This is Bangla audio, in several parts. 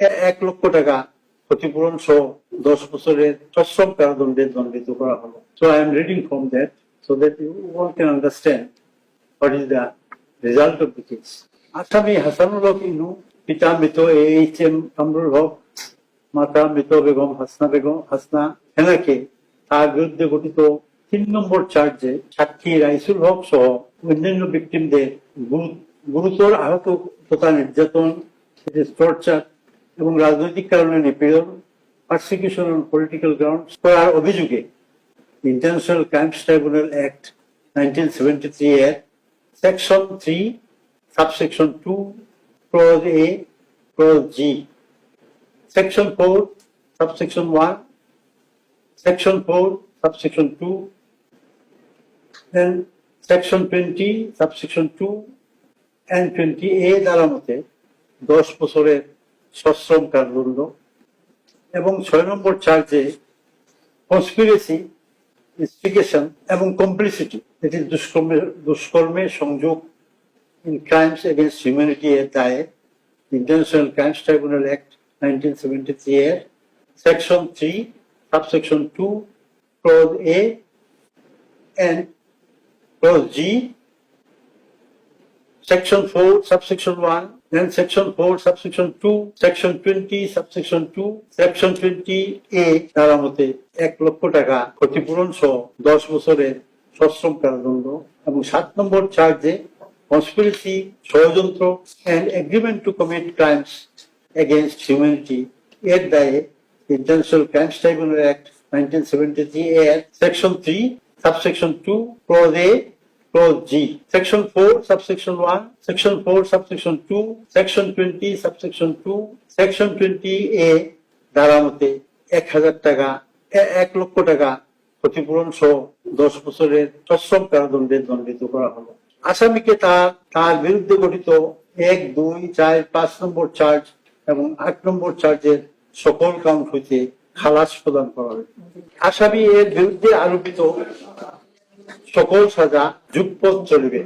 1,00,000 টাকা ক্ষতিপূরণ সহ 10 বছরের সশ্রম কারাদণ্ডে দণ্ডিত করা হলো। So I am reading from that so that you all can understand what is the result of the case. আসামি হাসানুল হক ইনু, পিতা মৃত AHM কামরুল হক, মাতা মৃত বেগম হাসনা হেনাকে তার বিরুদ্ধে গঠিত 3 নম্বর চার্জে সাক্ষী রাইসুল হক সহ অন্যান্য ভিকটিমদের গুরুতর আহত তথা নির্যাতন, টর্চার এবং রাজনৈতিক কারণে নিপীড়ন, পারসিকিউশন অন পলিটিক্যাল গ্রাউন্ডস করার অভিযোগে ইন্টারন্যাশনাল ক্রাইমস ট্রাইব্যুনাল অ্যাক্ট 1973 এর section 3 subsection 2 clause A clause G, section 4 subsection 1, section 4 subsection 2 and section 20 subsection 2 and 20A দ্বারা মতে 10 বছরের সশ্রম কারাদণ্ড এবং 6 নম্বর চার্জে কনস্পিরেসি, ইনস্টিগেশন এবং কমপ্লিসিটি, এটি দুষ্কর্মে সংযোগ ইন ক্রাইমস এগেইনস্ট হিউম্যানিটি এর দায়ে ইন্টারন্যাশনাল ক্রাইমস ট্রাইব্যুনাল অ্যাক্ট 1973 এর section 3 subsection 2 clause A and clause G, section 4 subsection 1 and section 4 subsection 2, section 20 subsection 2, section 20A দ্বারা মতে 1,00,000 টাকা ক্ষতিপূরণ সহ 10 বছরের সশ্রম কারাদণ্ড এবং 7 নম্বর চার্জে কনস্পিরেসি, ষড়যন্ত্র and agreement to commit crimes against humanity এর দায়ে ইন্টারন্যাশনাল ক্রাইমস ট্রাইব্যুনাল অ্যাক্ট 1973 এর section 3 subsection 2 clause A clause G, section 4 subsection 1, section 4 subsection 2, section 20 subsection 2, section 20A দ্বারা মতে 1,000 টাকা 1,00,000 টাকা ক্ষতিপূরণ সহ 10 বছরের সশ্রম কারাদণ্ডে দণ্ডিত করা হলো। আসামিকে তার বিরুদ্ধে গঠিত 1, 2, 4, 5 নম্বর চার্জ এবং 8 নম্বর চার্জের সকল কাউন্ট হইতে খালাস প্রদান করা হয়। আসামি এর বিরুদ্ধে আরোপিত সকল সাজা যুগপৎ চলবে।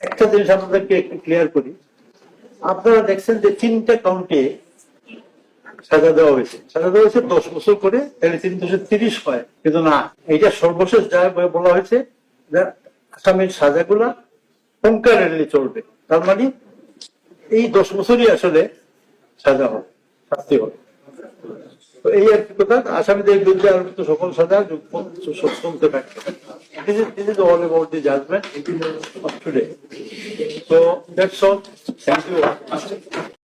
একটা জিনিস আপনাদেরকে একটু ক্লিয়ার করি, আপনারা দেখছেন যে 3টা কাউন্টে সাজা দেওয়া হয়েছে 10 বছর করে, তাহলে 330 হয়, কিন্তু না, এইটা সর্বশেষ যা বলা হয়েছে আসামির সাজাগুলা কনকারেন্টলি চলবে। তার মানে এই 10 বছরই আসলে সাজা হবে, শাস্তি হবে। তো এই আর কি কথা, আসামিদের বিরুদ্ধে আরোপিত সকল সাজা চলতে থাকবে। This is all about the judgment of today. So that's all. Thank you.